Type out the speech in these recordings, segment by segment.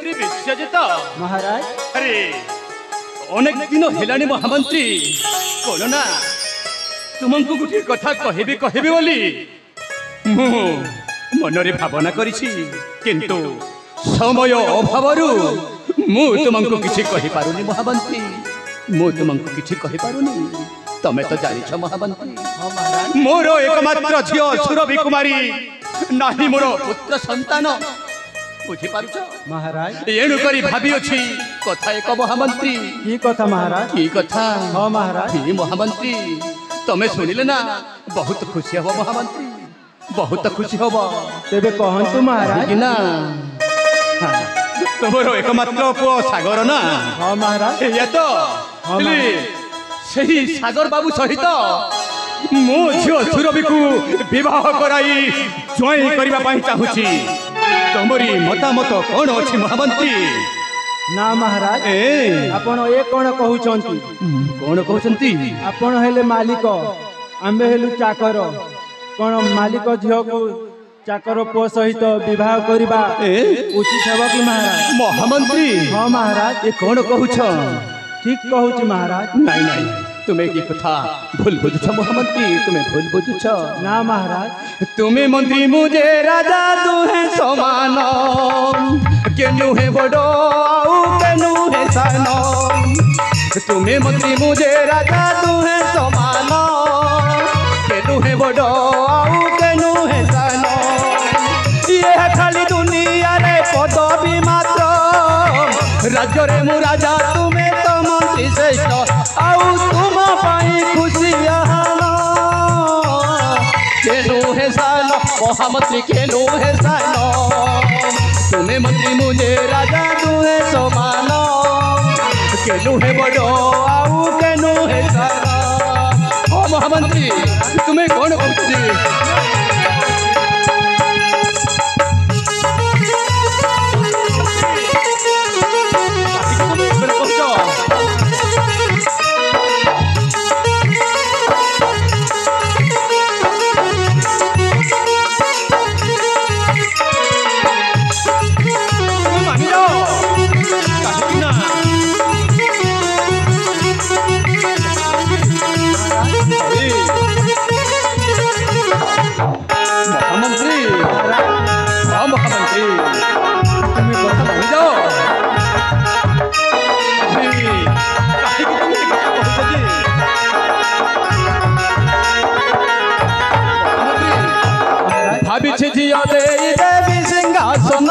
महामंत्री विश्वजित महाराज अरे अनेक दिन हेलानी महामंत्री कौन ना तुमको गोटे कथा कहबी कहबी बोली मु मनरे भावना करिछि किंतु समय अभावरु मु तुमको किछि कहि पारुनी महामंत्री मु तुमको किछि कहि पारुनी तमे तो जानिछ महामंत्री हाँ महाराज मोर एकमात्र झियो सुरभि कुमारी नाही मोर पुत्र संतान बुझी पारुछ महाराज एणु करी भाबी अछि कथा एक महामंत्री की कथा महाराज की कथा हाँ महाराज की महामंत्री तमे सुनिले ना बहुत खुशी हबो महामंत्री बहुत खुशी हबो तेबे कहंतु महाराज कि ना हाँ, तमरो एकमात्र पुओ सागर ना हाँ महाराज या तो हाँ, हेले सही सागर बाबू सहित मो झियो सुरभि को विवाह कराई ज्वाई करबा ପାଇଁ चाहूची तमरी मतामत कोन अछि महामंत्री ना महाराज ए आपण ए कोन कहउचंती कोन कहउचंती आपण हेले मालिक आम्बे हेलु चाकर कोन मालिक झियो को चाकर पो सहित विवाह करबा ए उचित हेबो कि महाराज महामंत्री हाँ महाराज ए कोन कहउछ ठीक कहउची महाराज नहीं नहीं तुम्हें की कथा भूल बुझुछ महामंत्री तुम्हें भूल बुझुछ ना महाराज तुम्हें मंत्री मुझे राजा दुहे समान केनु है बड़ो आउ केनु है सानो तुम्हें मंत्री मुझे राजा दुहे समान केनु है बड़ो आउ केनु है सानो ये खाली दुनिया रे पदवी मात्र राज्य रे मु राजा तुम्हें तो मंत्री श्रेष्ठ आउ तुम पाई खुशी केनु है सानो महामंत्री केनु है सानो तुम्हें मंत्री मुझे राजा दुहे समान केनु है बड़ो आउ केनु है सानो ओ महामंत्री तुम्हें कौन कहती देवी सिंहासन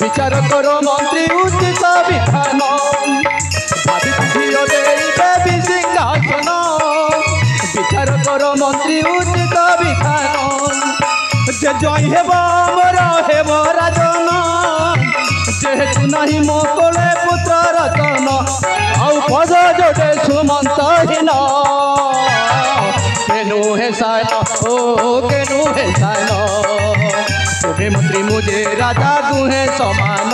विचार करो मंत्री उचित विधान देवी सिंहासन विचार करो मंत्री उचित विधान जे जय हेब मोर हेब राजन जेहेतु नहीं मो कोले पुत्र रतन आउ पद जोटे सुमंतहीन केनु है सानो ओ केनु है सानो तुम्हें मंत्री मुझे राजा दुहे समान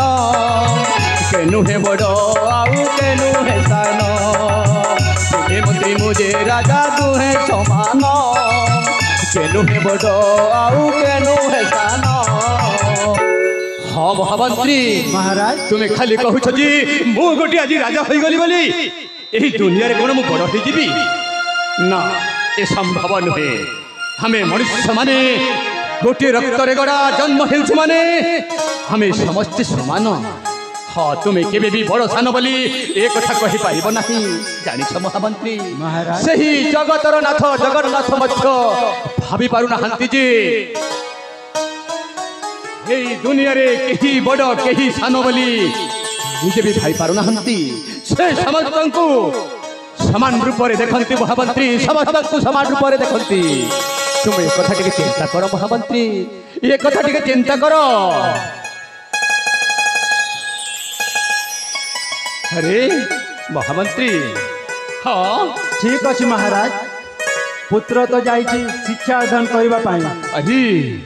केनु है बड़ो आउ केनु है सानो तुम्हें मंत्री मुझे राजा दुहे समान केनु है बड़ो आउ केनु है सानो हाँ महामंत्री महाराज तुम्हें खाली कहूछ जी मु गोटे आज राजा हो गली बोली एही दुनिया रे कोन मु बड़ हो जीवी ना ए संभव नुहे हमें मनुष्य माने गोटे रक्त रे गड़ा जन्म हेउछ माने हमें समस्त समान हाँ तुम्हें केबे भी बड़ सान बोली ए कथा कहि पाइबो नाही जानिछ महामंत्री महाराज सही जगतर नाथ जगन्नाथ मध्य भाबी पारु नाहंती जे ए दुनिया रे केही बड़ केही सान बोली निजे भी भाई पारु नाहंती से समस्त को समान रूप में देखती महामंत्री समस्त को समान रूप में देखती तुम एक कथा टिके चिंता करो महामंत्री ये कथा टिके चिंता करो अरे महामंत्री हाँ ठीक अच्छे महाराज पुत्र तो जाइछि शिक्षा अध्ययन करबा पाई अही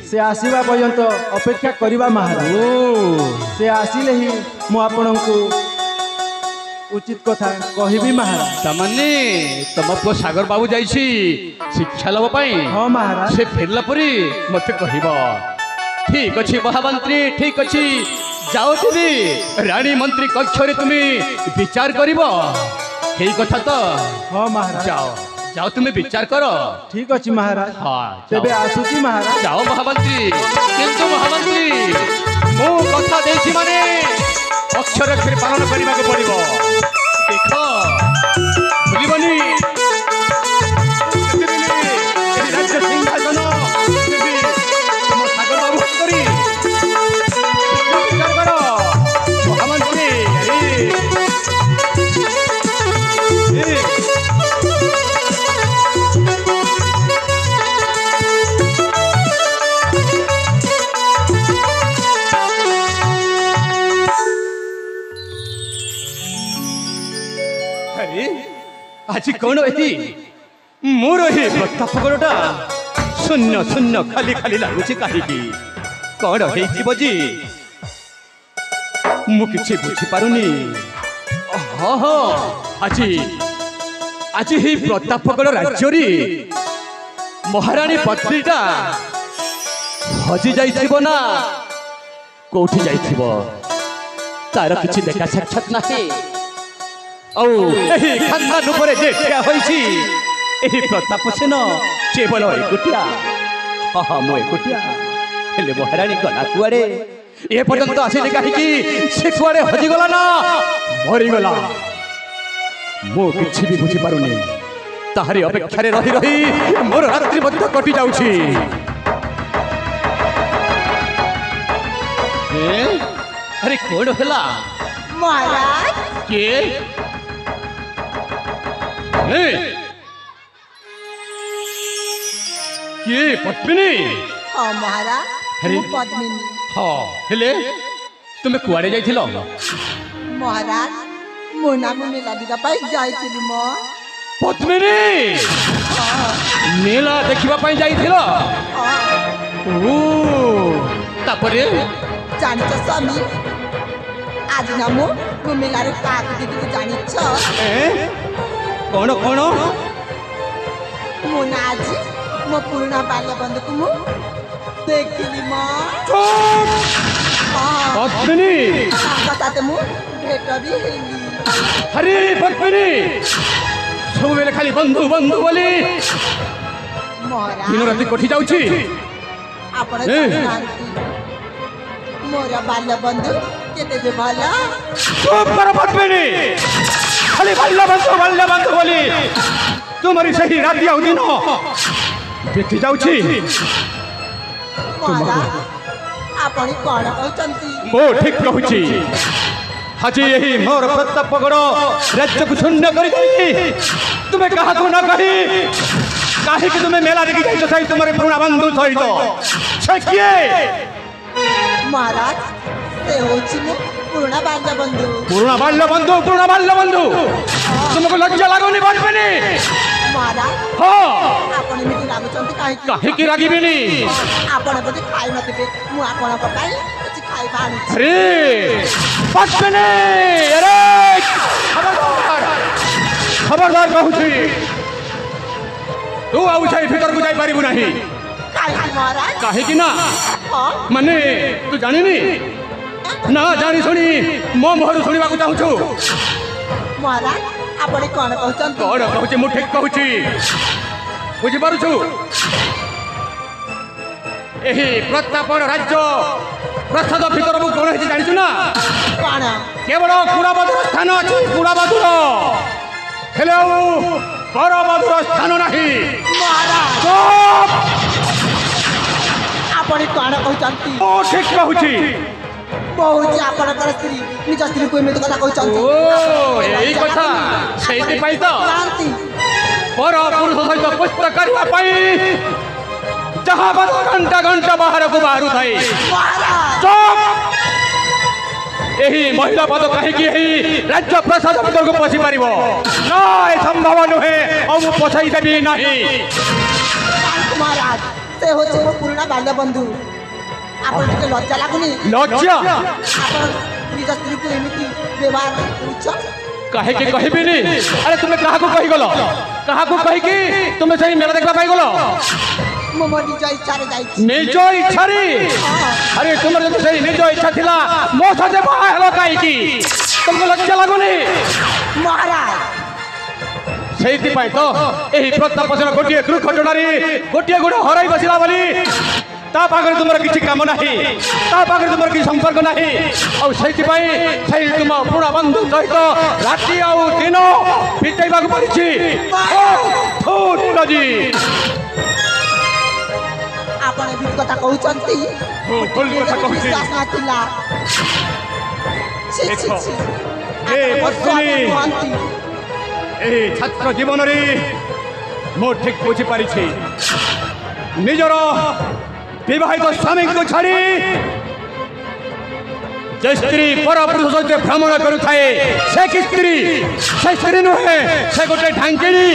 से आसीबा पर्यंत अपेक्षा करबा महाराज ओ से आसिले ही मु आपनकु उचित कथा कहबी महाराज तमने तुम पुओ सागर बाबू जाइछि शिक्षा लबा पाई हाँ महाराज से फेरला परी मते कहबा ठीक अछि महामंत्री ठीक अछि যাওଥିଲି রানী মন্ত্রী কক্ষরে তুমি বিচার করিব এই কথা তো हाँ महाराज যাও যাও তুমি বিচার কর ठीक अच्छी महाराज হ্যাঁ तेबे आसुची महाराज যাও মহামন্ত্রী কিন্তু মহামন্ত্রী ମୁଁ କଥା ଦେଇছি ମାନେ ଅକ୍ଷର ଅକ୍ଷରେ ପାଳନ କରିବାକୁ ପଡ଼ିବ ଦେଖ ଭୁଲିବନି ଯେତେବେଳେ ଏହି ରାଜ୍ୟ ସିଂହାସନ ଦେବି ତୁମ ସାଗର ବାବୁ କରି ବିଚାର କର ମହାମନ୍ତ୍ରୀ আজি কোন এটি মোর হে প্রতাপগড়টা শূন্য শূন্য খালি খালি লাগুছে কাহিকি কଣ ହେଇଯିବ ଯେ ମୁଁ କିଛି ବୁଝିପାରୁନି ହଁ ହଁ ଆଜି ଆଜି ଏହି ପ୍ରତାପଗଡ଼ ରାଜ୍ୟରେ ମହାରାଣୀ ପତ୍ନୀଟା ହଜି ଯାଇଥିବ ନା କୋଉଠି ଯାଇଥିବ ତାର କିଛି ଦେଖା ସାକ୍ଷାତ ନାହିଁ ଆଉ ଏହି ଖାନଦାନ ଉପରେ ଯେ ଠିଆ ହୋଇଛି ଏହି ପ୍ରତାପ ସେନ କେବଳ ଏକୁଟିଆ ହଁ ମୁଁ ଏକୁଟିଆ ହେଲେ ମହାରାଣୀ ଗଲା କୁଆଡ଼େ ଏ ପର୍ଯ୍ୟନ୍ତ ଆସିଲେ କାହିଁକି ସେ କୁଆଡ଼େ ହଜିଗଲା ନା ମରିଗଲା ମୁଁ କିଛି ବି ବୁଝିପାରୁନି ତାହାରି ଅପେକ୍ଷାରେ ରହି ରହି ମୋର ରାତ୍ରି ମଧ୍ୟ କଟି ଯାଉଛି ଆରେ କଣ ହେଲା महाराज କିଏ କିଏ ପଦ୍ମିନୀ हाँ महाराज अरे। ମୁଁ ପଦ୍ମିନୀ ହଁ ହେଲେ ତୁମେ କୁଆଡ଼େ ଯାଇଥିଲ महाराज ମୁଁ ନା ମୁଁ ମେଲା ଯିବା ପାଇଁ ଯାଇଥିଲି ମ ପଦ୍ମିନୀ ମେଳା ଦେଖିବା ପାଇଁ ଯାଇଥିଲ ଓ ତାପରେ ଜାଣିଛ ସ୍ୱାମୀ ଆଜି ନା ମୁଁ ମେଲାରେ କାହାକୁ ଦେଖିକି ଜାଣିଛ କଣ କଣ ମୁଁ ନା ଆଜି ମୋ ପୁରୁଣା ବାଲ୍ୟ ବନ୍ଧୁକୁ ମୁଁ ଦେଖିଲି ମ ପଦ୍ମିନୀ ତାଙ୍କ ସାଥେ ମୁଁ ଭେଟ ବି ହେଲି ଆରେ ପଦ୍ମିନୀ ସବୁବେଳେ ଖାଲି ବନ୍ଧୁ ବନ୍ଧୁ ବୋଲି ଦିନ महाराज ରାତି କଟି ଯାଉଛି ଆପଣ ଜାଣିନାହାନ୍ତି ମୋର ବାଲ୍ୟ ବନ୍ଧୁ କେତେ ଯେ ଭଲ ଚୁପ୍ କର ପଦ୍ମିନୀ ଖାଲି ବାଲ୍ୟ ବନ୍ଧୁ ବୋଲି ତୁମରି ସେହି ରାତି ଆଉ ଦିନ ବିତି ଯାଉଛି महाराज ଆପଣ କ'ଣ କହୁଛନ୍ତି ମୁଁ ଠିକ କହୁଛି ଆଜି ଏହି ମୋର ପ୍ରତାପଗଡ଼ ରାଜ୍ୟକୁ ଶୂନ୍ୟ କରିଦେଇକି ତୁମେ କାହାକୁ ନ କହି କାହିଁକି ତୁମେ ମେଲା ଦେଖି ଯାଇଛ ସେଇ ତୁମର ପୁରୁଣା ବନ୍ଧୁ ସହିତ ସେ କିଏ महाराज ସେ ହେଉଛି ମୋ ପୁରୁଣା ବାଲ୍ୟ ବନ୍ଧୁ ପୁରୁଣା ବାଲ୍ୟ ବନ୍ଧୁ ତୁମକୁ ଲଜ୍ଜା ଲାଗୁନି ପଦ୍ମିନୀ महाराज ହଁ ଆପଣ ଏମିତି ଲାଗୁଛନ୍ତି କାହିଁକି କାହିଁକି ରାଗିବିନି ଆପଣ ବୋଧେ ଖାଇନଥିବେ ମୁଁ ଆପଣଙ୍କ ପାଇଁ କିଛି ଖାଇବା ଆଣିଛି ଆରେ ପଦ୍ମିନୀ ଆରେ ଖବରଦାର କହୁଛି ତୁ ଆଉ ସେଇ ଭିତରକୁ ଯାଇପାରିବୁ ନାହିଁ କାହିଁକି महाराज କାହିଁକି ନା ହଁ ମାନେ ତୁ ଜାଣିନି ନା ଜାଣି ଶୁଣି ମୋ ମୁହଁରୁ ଶୁଣିବାକୁ ଚାହୁଁଛୁ महाराज ଆପଣ କ'ଣ କହୁଛନ୍ତି କଣ କହୁଛି ମୁଁ ଠିକ କହୁଛି ବୁଝିପାରୁଛୁ ଏହି ପ୍ରତାପଗଡ଼ ରାଜ୍ୟ ପ୍ରସାଦ ଭିତରକୁ କଣ ହେଇଛି ଜାଣିଛୁ ନା କ'ଣ କେବଳ କୁଳବଧୂର ସ୍ଥାନ ଅଛି କୁଳବଧୂର ହେଲେ ଆଉ ବରବଧୂର ସ୍ଥାନ ନାହିଁ महाराज ଚୁପ୍! ଆପଣ କ'ଣ କହୁଛନ୍ତି ମୁଁ ଠିକ କହୁଛି ବହୁତ ଆପଣଙ୍କର ସ୍ତ୍ରୀ ନିଜ ସ୍ତ୍ରୀକୁ ଏମିତି କଥା କହୁଛନ୍ତି ଓ ଏଇ କଥା ସେଇଥିପାଇଁ ତ ଜାଣନ୍ତି ପର ପୁରୁଷ ସହିତ ପୁଷ୍ଟ କରିବା ପାଇଁ ଯାହା ଘଣ୍ଟା ଘଣ୍ଟା ବାହାରକୁ ବାହାରୁଥାଏ महाराज ଚୁପ୍! ଏହି ମହିଳା ପଦ କାହିଁକି ଏହି ରାଜ୍ୟ ପ୍ରସାଦ ଭିତରକୁ ପଶି ପାରିବ ନା ଏ ସମ୍ଭବ ନୁହେଁ ଆଉ ମୁଁ ପଛାଇ ଦେବି ନାହିଁ महाराज ସେ ହେଉଛି ମୋ ପୁରୁଣା ବାଲ୍ୟ ବନ୍ଧୁ ଆପଣ ଟିକେ ଲଜ୍ଜା ଲାଗୁନି ଲଜ୍ଜା ଆପଣ ନିଜ ସ୍ତ୍ରୀକୁ ଏମିତି ବ୍ୟବହାର କରୁଛ କାହିଁକି କହିବିନି ଆରେ ତୁମେ କାହାକୁ କହିଗଲ କାହାକୁ କହିକି ତୁମେ ସେଇ ମେଳା ଦେଖିବା ପାଇଁ ଗଲ ମୁଁ ମୋ ନିଜ ଇଚ୍ଛାରେ ଯାଇଛି। निज इच्छारे अरे तुम से निज इच्छा थिला मो साथे बाहा हेलो काईकी तुमको लज्जा लागुनी ମହାରାଜ सेति पाई तो एही प्रताप से गोटिए क्रू खटणारी गोटिए गोड़ हराई बसिला बोली ता पाखरे तुमर किछि काम नाही ता पाखरे तुमर कि संपर्क नाही औ सेति पाई सेही तुम पुरा बंधु सहित राति औ दिन बिताइबाक पड़िछि ओ थोट जी ଆପଣ ଏମିତି କଥା କହୁଛନ୍ତି ମୁଁ ଭୁଲ କଥା କହୁଛି ବିଶ୍ୱାସ ନଥିଲା। ଛି, ଛି, ଛି। ଏ ଆପଣ ମୋ ସ୍ୱାମୀ ପତ୍ନୀ ନୁହନ୍ତି। ए छात्र जीवन रे मो ठीक बुझी पारी छी निजर विवाहित स्वामी को छाड़ी जे स्त्री पर पुरुष सहित भ्रमण करुथाए से कि से स्त्री नुहे से गोटे ढांकिनी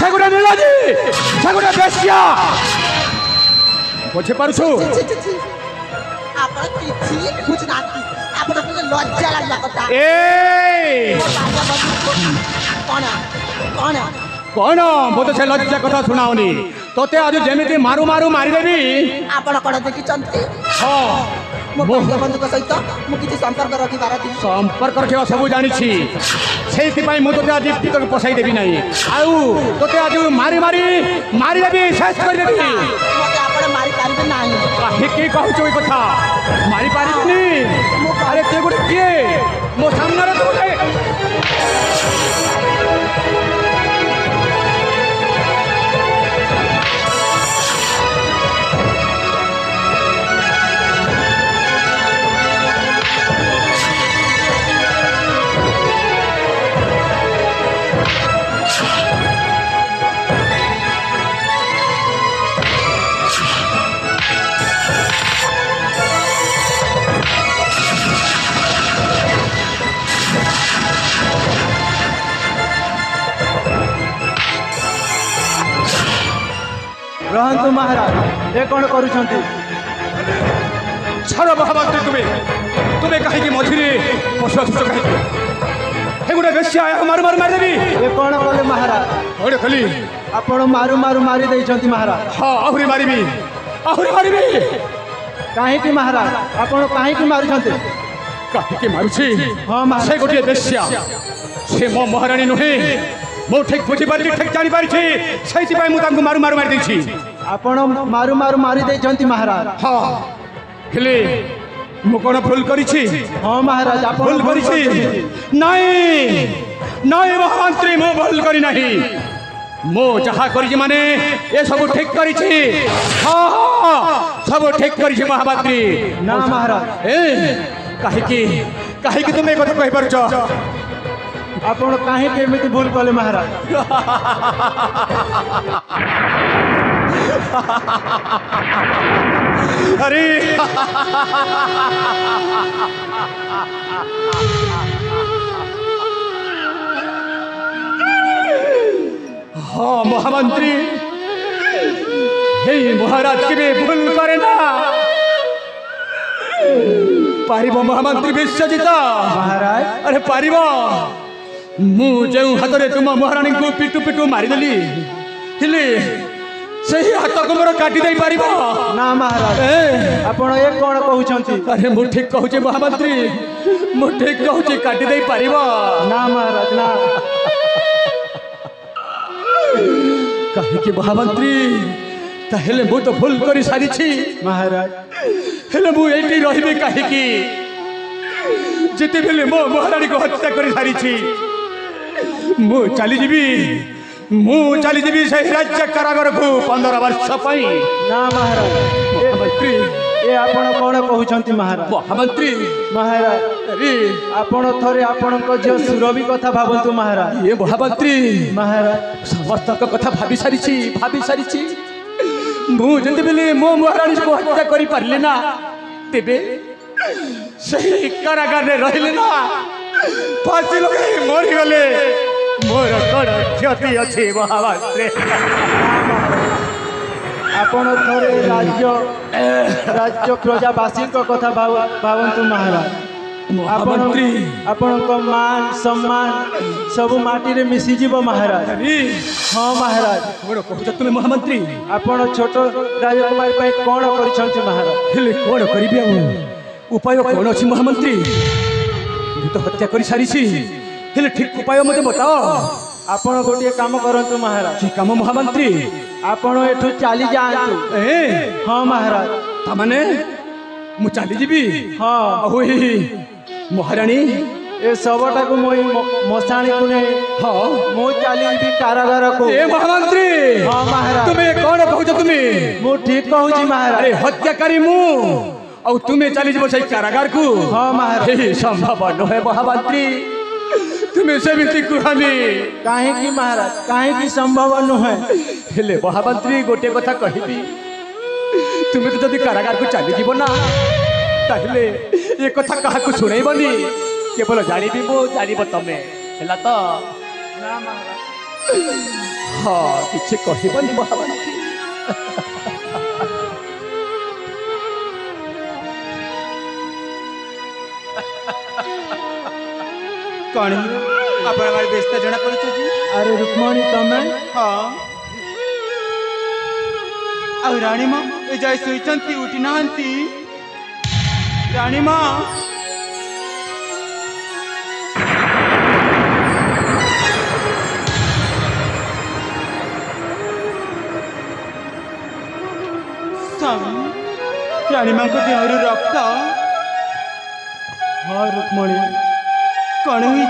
से गोटे नीलजी से गोटे बेश्या बुझी पारुछु ଛି, ଛି, ଛି, ଛି। ଆପଣ କିଛି ବୁଝୁନାହାନ୍ତି। ଆପଣଙ୍କୁ ଲଜ୍ଜା ଲାଗିବା କଥା। ए ମୋ ବାଲ୍ୟ ବନ୍ଧୁକୁ କଣ କଣ कौन मत से लज्जा कथा सुनाओनी तोते आज जेमिति मारू मारू मारिदेबी ଆପଣ କଣ ଦେଖିଛନ୍ତି? हाँ ମୋ ବାଲ୍ୟ ବନ୍ଧୁଙ୍କ ସହିତ ମୁଁ କିଛି ସମ୍ପର୍କ ରଖିବାର ଥିଲା। संपर्क रखा सब जानी से मुझे आज भीतर पसाई देवी ना आउ तोते आज मारी मारी मारिदेवी शेष करदेवी ମୋତେ ଆପଣ ମାରିପାରିବେ ନାହିଁ। कहीं कहूँ ये कथा मारी पारिनी अरे ते गोटे किए मो सामने तू गोटे रहंतु महाराज ए कौन करूछंती छाड़ महाभारती तुम्हें तुम्हें कहीं मझिरे पशु आसुच कहीं गोटे बेसिया मारू मारू मारिदेवी ए कौन कले महाराज गोटे खाली आपण मारू मारू मारी देइछंती महाराज हाँ आहरी मारिबी काहे की महाराज आपण काहे की मारुछंती कहीं मारुछि हाँ महाराज से गोटे बेसिया से मो महाराणी नुहे मो ठीक बुझी पारि ठीक जानी पारि से मारू मारू मारी देछि आपण मारू मारू मारी देइछंती महाराज हाँ हेले मु कौन भूल करिछि हाँ महाराज आपण भूल करिछि नहीं नहीं महामंत्री मु भूल करी नहीं मो जहा करिछि माने ए सब ठीक करिछि हाँ हाँ सब ठीक करिछि महामंत्री ना महाराज ए काहे की तुम ए कथा कहि परछ आपण काहे के एमिति भूल कले महाराज अरे हाँ महामंत्री हे महाराज के भी भूल करे ना पारिब महामंत्री विश्वजित महाराज अरे पारिब मु जो हाथ में तुम महाराणी को पिटू पिटू मारिदेली हेले सही हाथ को मोर काटी दे पारिब ना महाराज आपण ए कौन कहउछंती अरे मु ठीक कहूची महामंत्री मु ठीक कहूची काटी दे पारिब ना महाराज ना कहीं कि महामंत्री ताहेले मु तो भूल करी सारी छी महाराज हेले मु एटी रहिबे कहीं कि जेते बेले मो महारानी को हत्या करी सारी छी मु चली जीवी से राज्य कारागार को 15 वर्ष पाई ना महाराज महामंत्री ए आपण कौन कहउछंती महाराज महामंत्री महाराज अरे आपण थरे आपणक झियो सुरभि कथा भाबंतु महाराज ये महामंत्री महाराज समस्त कथा भाभी सारी मु जंते बेले मो महारानी को हत्या करी पारले ना तेबे सही कारागार रे रहिले ना फांसी लगे मरी गले मोर कण क्षति अछि महामंत्री आपण थरे राज्य प्रजावासी को कथा भाबंतु महाराज महामंत्री आपणको मान सम्मान सब माटी रे मिसी जीव महाराज। हाँ महाराज कौन कहूच तुम महामंत्री आपण छोट राजकुमारी पे कौन कर महाराज? हेले कौन करी उपाय कौन अच्छी महामंत्री? मुझे तो हत्या कर सारी हेले ठीक उपाय मत बताओ। आपण गोटे काम करंतु महाराज। कि काम महामंत्री? आपण एठू चली जातु। हाँ महाराज तामाने मु चली जीवी? हाँ महाराणी ए सबटा को मोई मसाणी को ने हाँ मो चली भी कारागार को। ए महामंत्री हाँ महाराज तुम्हें कौन कहूच तुम्हें? मु ठीक कहूची महाराज। अरे हत्याकारी मु और तुम्हें चली जीव से कारागार को? हाँ महाराज संभव नुहे महामंत्री तुम्हें सेमती कहनी कहीं महाराज कहीं संभव नुहे। हेले महामंत्री गोटे कथा कहबी तुम्हें तो जदि कारागार को चली जीव ना ताहले ये कथा कहा को सुनैबनी केवल जानिबी मो जानिब तमे हैला तो ना महाराज हाँ किछि कहबनी महामंत्री। कौन आप व्यस्त जना पड़े? अरे रुक्मणी तमें? हाँ आ राणी माँ ए जाए शोचंती उठी नांती। राणी माँ राणी माँ को देहर रक्त? हाँ रुक्मणी कौन हुई?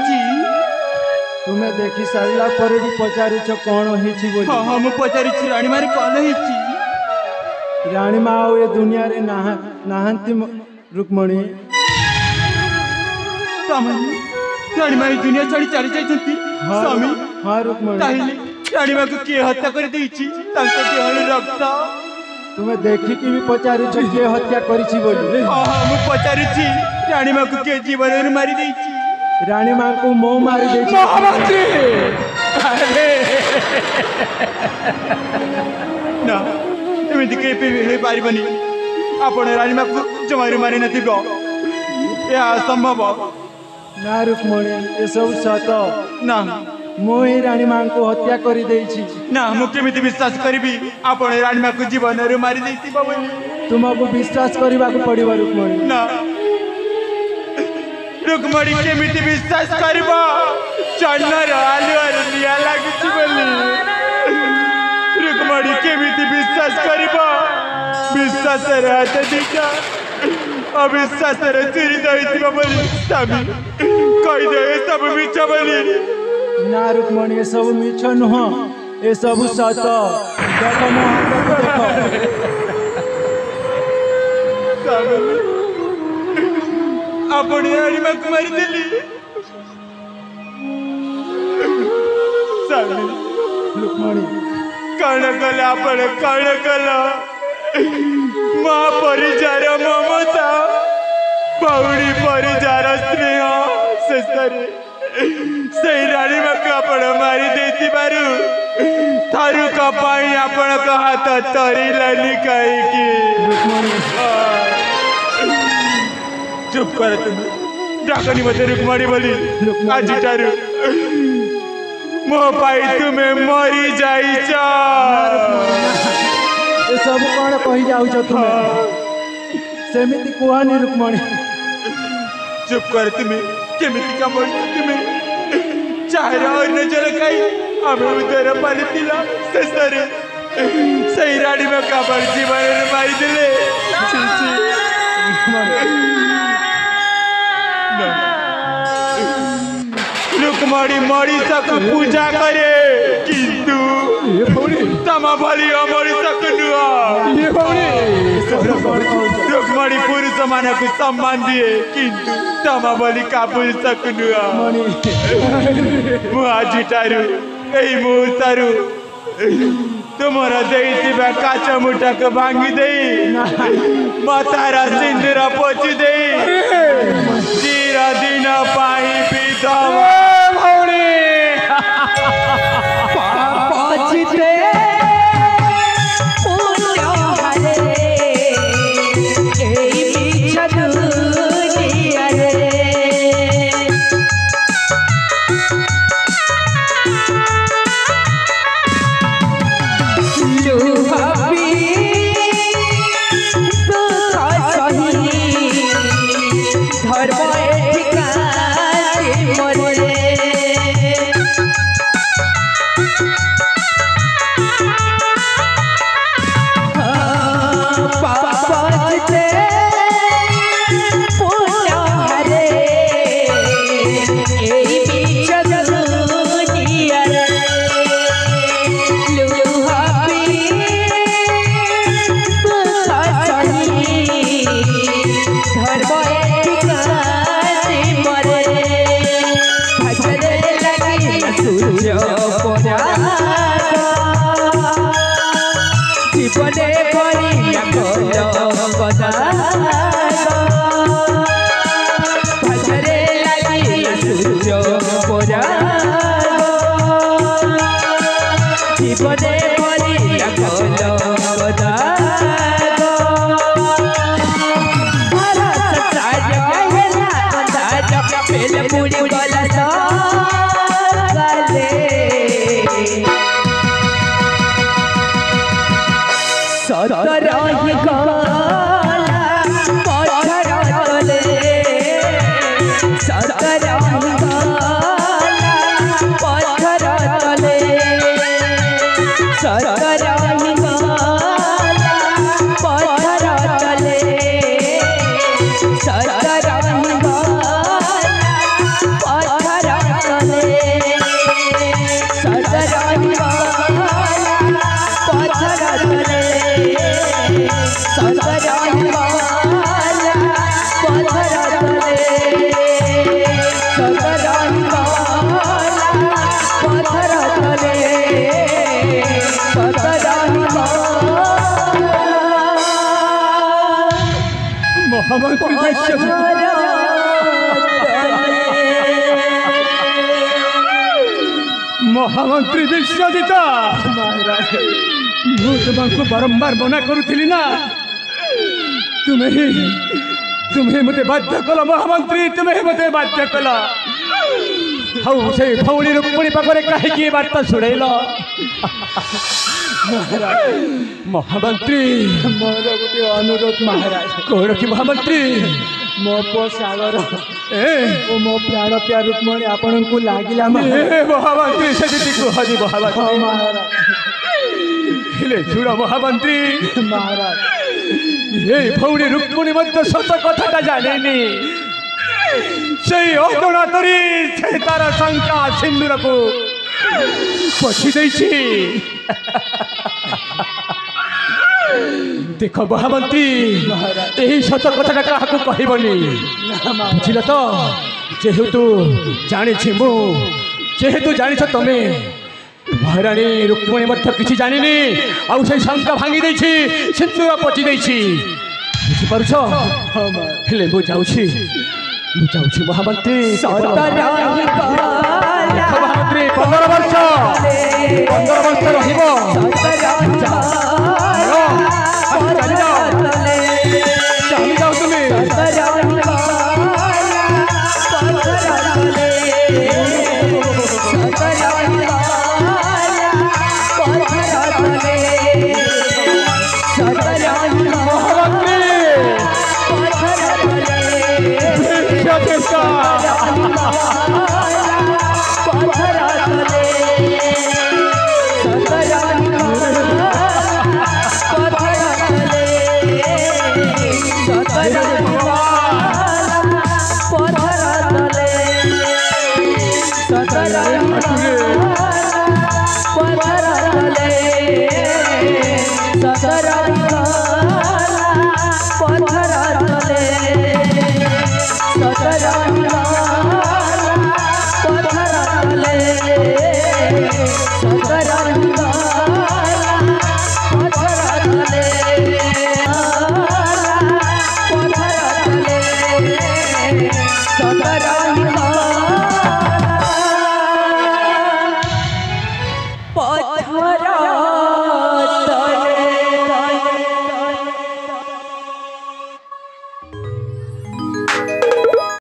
तुम्हें देखी सारा पर भी पचारुच कौन हुई बोली? हाँ हाँ मुझे पचारि राणी मारे कौन हुई? राणी माँ ये दुनिया रे नहांती रुक्मणी। राणी माँ दुनिया छाड़ी चली जाती स्वामी। हाँ रुक्मणी राणी माँ को किए हत्या कर देछि देहर रक्त? तुम्हें देखी कि भी पचारुच किए हत्या करिछि बोली? हाँ हाँ मुझे पचारि राणी माँ को किए जीवन मारी देछि? राणी माँ को मो मारी देछि। महामंत्री ना एमती कहीं पारबनी आपण राणी माँ को जमारू मारी नथिब यह असंभव। ना रुक्मणी ये सब सत ना मो ही राणी माँ को हत्या करी देछि। ना मुझे विश्वास करी आपण राणी माँ को जीवन मारी देछि बोली? तुमको विश्वास करने को पड़ो रुक्मणी। ना रुक्मणी केमिति विश्वास करब? चन्नर आलुआर निया लागिछि बोली रुक्मणी केमिति विश्वास करब? विश्वास हाथ दिटा अविश्वास चुरी दईथिबा बोली स्वामी कही दे सब मिछ बोली। ना रुक्मणी ये सब मिछ नुह ये सब सत। देख मो हाथ देख अपने राणी माँ को मारी देली स्वामी। रुक्मणी कण कल आपण कण कल माँ परिजार ममता भौणी परिजार स्नेह शेषरे से राणी माँ को आपण मारी देती बारू थारू कपाई आपण का हाथ तरीलानी कहीं चुप कर तुम डाकनी मत रुक्मणी बोली आज टारू मो पाई तुम्हें मरी जाइछ। ये सब कौन कही जाऊच तुम्हें? सेमिति कुहानी रुक्मणी। चुप कर तुम्हें केमिति का मर तुम्हें चाहे और न जल कई हमें उधर पानी पिला शेषरे सही राणी में काबर जीवन मारी दिले। रुक्मणी मरीचा को पूजा करे किंतु तमा भली मरीचा को नुआ। रुक्मणी पुरुष मान को सम्मान दिए किंतु तमा भली का पुरुष को नुआ। आज टारू यही मुहूर्तरू तुमरा देइथिबा काच मुठा को भांगी देई मतारा सिंदूर पोछि देई चिर दिन पाई विधवा भौणी पछिते पुण्य हरे एई बिछ दुनिया रे জীবনে ভরিয়া কলঙ্ক দাগ ভরসা সাজ হেলা অন্দাজ পেল পুরি গলা সকালে সতরহি গলা পথর তলে সতরহি গলা পথর তলে সতরহি গলা পথর তলে সতরহি গলা পথর তলে সতরহি গলা পথর তলে সতরহি গলা পথর তলে সতরহি গলা পথর তলে সতরহি গলা মহামন্ত্রী ମହାମନ୍ତ୍ରୀ ବିଶ୍ୱଜିତ ମୁଁ ତୁମକୁ ବାରମ୍ବାର ମନା କରୁଥିଲି ନା ତୁମେ ହିଁ ମୋତେ ବାଧ୍ୟ କଲ ମହାମନ୍ତ୍ରୀ ତୁମେ ହିଁ ମୋତେ ବାଧ୍ୟ କଲ ଆଉ ସେଇ ଭଉଣୀ ରୁକ୍ମିଣୀ ପାଖରେ କାହିଁକି ଏ ବାର୍ତ୍ତା ଶୁଣେଇଲ ମହାମନ୍ତ୍ରୀ ମୋର ଗୋଟିଏ ଅନୁରୋଧ ମହାରାଜ କଣ କି ମହାମନ୍ତ୍ରୀ ମୋ ପୁଅ ସାଗର ଓ ମୋ ପ୍ରାଣ ପ୍ରିୟା ରୁକ୍ମିଣୀ ଆପଣଙ୍କୁ ଲାଗିଲା ମହାମନ୍ତ୍ରୀ ସେମିତି କୁହନି ମହାରାଜ ହେଲେ ଶୁଣ ମହାମନ୍ତ୍ରୀ ମହାରାଜ এই ভৌণী রুক্মিণী মধ্যে সত কথাটা জানেনি সেই অজাণতরি সে তার শঙ্কা সিন্দুরକୁ পছি ଦେଇଛି ଦେଖ ମହାମନ୍ତ୍ରୀ ଏହି ସତ କଥାଟା କାହାକୁ କହିବନି ବୁଝିଲ ତ ଯେହେତୁ ଜାଣିଛି ମୁଁ ଯେହେତୁ ଜାଣିଛ ତମେ ମହାରାଣୀ ରୁକ୍ମିଣୀ ମଧ୍ୟ କିଛି ଜାଣିନି ଆଉ ସେଇ ଶଙ୍କା ଭାଙ୍ଗି ଦେଇଛି ସିନ୍ଦୁର ପଚି ଦେଇଛି ବୁଝିପାରୁଛ ହେଲେ ମୁଁ ଯାଉଛି ମହାମନ୍ତ୍ରୀ ମହାମନ୍ତ୍ରୀ 15 ବର୍ଷ ରହିବ ଚାଲିଯାଅ ତୁମେ Sataran